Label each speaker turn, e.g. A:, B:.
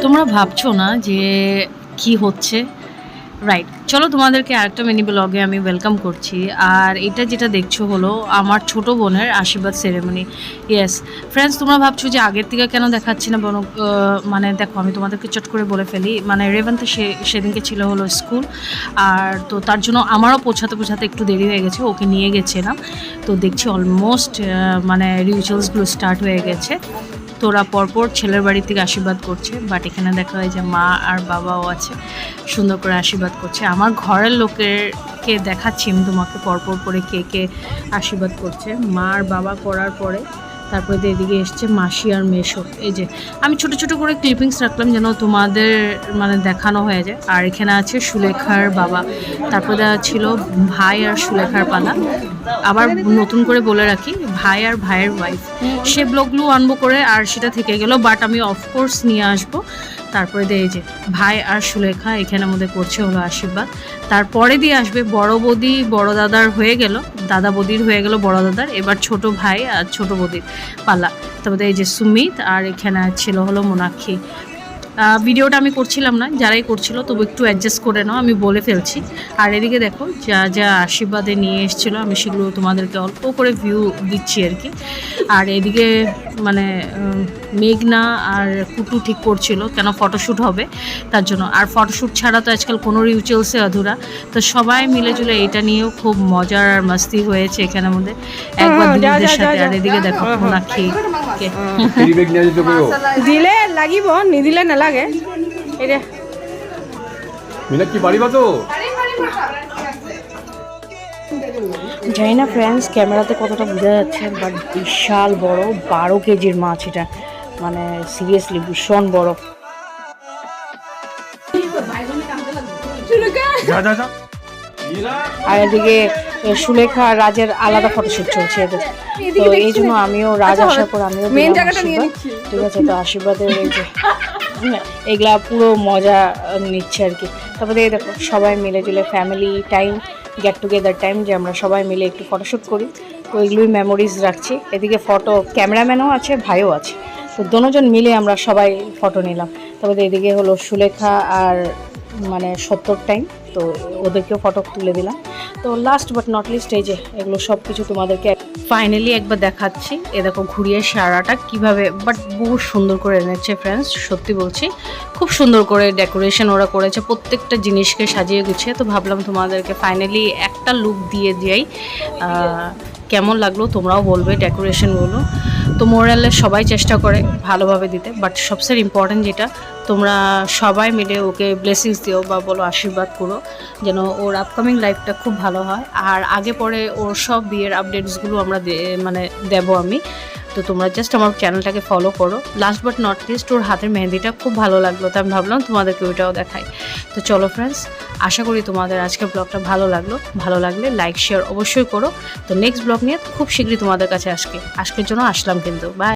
A: তোমরা ভাবছো না যে কি হচ্ছে, রাইট? চলো তোমাদেরকে আরেকটা মিনি ব্লগে আমি ওয়েলকাম করছি। আর এটা যেটা দেখছো হলো আমার ছোট বোনের আশীর্বাদ সেরেমনি। ইয়েস ফ্রেন্ডস, তোমরা ভাবছো যে আগের থেকে কেন দেখাচ্ছি না, বরং মানে দেখো আমি তোমাদেরকে চট করে বলে ফেলি, মানে রেভান্তে সেদিনকে ছিল হলো স্কুল, আর তো তার জন্য আমারও পৌঁছাতে একটু দেরি হয়ে গেছে, ওকে নিয়ে গেছিলাম। তো দেখছি অলমোস্ট মানে রিচুয়ালসগুলো স্টার্ট হয়ে গেছে। তোরা পরপর ছেলের বাড়ি থেকে আশীর্বাদ করছে, বাট এখানে দেখা হয় যে মা আর বাবাও আছে, সুন্দর করে আশীর্বাদ করছে। আমার ঘরের লোকেরকে দেখাচ্ছি আমি তোমাকে পরপর করে কে কে আশীর্বাদ করছে। মা আর বাবা করার পরে তারপরে তো এদিকে এসছে মাসি আর মেশো। এই যে আমি ছোট ছোট করে ক্লিপিংস রাখলাম যেন তোমাদের মানে দেখানো হয়ে যায়। আর এখানে আছে সুলেখার বাবা, তারপরে ছিল ভাই আর সুলেখার পালা। আবার নতুন করে বলে রাখি, ভাই আর ভাইয়ের ওয়াইফ, সে ব্লগগুলো আনবো করে আর সেটা থেকে গেল, বাট আমি অফকোর্স নিয়ে আসবো। তারপরে এই যে ভাই আর সুলেখা এখানে মধ্যে করছে হলো আশীর্বাদ। তারপরে দিয়ে আসবে বড় বৌদি, বড় দাদার হয়ে গেল, দাদা বৌদির হয়ে গেল বড় দাদার, এবার ছোট ভাই আর ছোট বৌদির পালা। তারপরে এই যে সুমিত, আর এখানে ছিল হলো মোনাক্ষী। ভিডিওটা আমি করছিলাম না, যারাই করছিল তবু একটু অ্যাডজাস্ট করে নাও, আমি বলে ফেলছি। আর এদিকে দেখো যা যা আশীর্বাদে নিয়ে এসেছিলো আমি সেগুলো তোমাদেরকে অল্প করে ভিউ দিচ্ছি আর কি। আর এদিকে মানে মেঘনা আর কুটু ঠিক করছিল কেন ফটোশ্যুট হবে তার জন্য। আর ফটোশ্যুট ছাড়া তো আজকাল কোনো রিচুয়ালসে অধুরা। তো সবাই মিলে জুলে এটা নিয়েও খুব মজার আর মাস্তি হয়েছে এখানের মধ্যে একবার দিদিদের সাথে। আর এদিকে দেখো মোনাক্ষী
B: দিলে লাগিব, নিদিলে নালাগে। এটা
C: মিনাক্ষী পারিবা তো?
A: জানি না ফ্রেন্ডস ক্যামেরাতে কতটা বোঝা যাচ্ছে, বাট বিশাল বড় 12 কেজির মাছ এটা, মানে সিরিয়াসলি ভীষণ বড়। আর এদিকে সুলেখা আর রাজের আলাদা ফটোশুট চলছে এদের। তো এই জন্য আমিও রাজ আসার পর আমিও ঠিক আছে। তো আশীর্বাদের এই যে এগুলা পুরো মজা নিচ্ছে আর কি। তারপরে এই দেখো সবাই মিলে জুলে family time, get together time, যে আমরা সবাই মিলে একটু ফটোশ্যুট করি। তো এগুলোই মেমোরিজ রাখছি। এদিকে ফটো ক্যামেরাম্যানও আছে, ভাইও আছে, তো দুজন মিলে আমরা সবাই ফটো নিলাম। তারপরে এদিকে হলো সুলেখা আর মানে 70 টাইম, তো ওদেরকেও ফটো তুলে দিলাম। তো লাস্ট বাট নট লিস্ট এই যে এগুলো সব কিছু তোমাদেরকে ফাইনালি একবার দেখাচ্ছি। এ দেখো ঘুরিয়ে সারাটা কিভাবে বাট বহু সুন্দর করে এনেছে ফ্রেন্ডস, সত্যি বলছি খুব সুন্দর করে ডেকোরেশন ওরা করেছে, প্রত্যেকটা জিনিসকে সাজিয়ে গুছিয়ে। তো ভাবলাম তোমাদেরকে ফাইনালি একটা লুক দিয়ে যাই, কেমন লাগলো তোমরাও বলবে ডেকোরেশনগুলো। তো মোরালে সবাই চেষ্টা করে ভালোভাবে দিতে, বাট সবচেয়ে ইম্পর্টেন্ট যেটা, তোমরা সবাই মিলে ওকে ব্লেসিংস দিও বা বলো আশীর্বাদ করো যেন ওর আপকামিং লাইফটা খুব ভালো হয়। আর আগে পরে ওর সব বিয়ের আপডেটসগুলো আমরা মানে দেবো আমি। তো তোমরা জাস্ট আমার চ্যানেলটাকে ফলো করো। লাস্ট বাট নট লিস্ট ওর হাতের মেহেন্দিটা খুব ভালো লাগলো, তো আমি ভাবলাম তোমাদেরকে ওইটাও দেখাই। তো চলো ফ্রেন্ডস, আশা করি তোমাদের আজকের ব্লগটা ভালো লাগলো। ভালো লাগলে লাইক শেয়ার অবশ্যই করো। তো নেক্সট ব্লগ নিয়ে খুব শীঘ্রই তোমাদের কাছে আজকের জন্য আসলাম কিন্তু। বাই।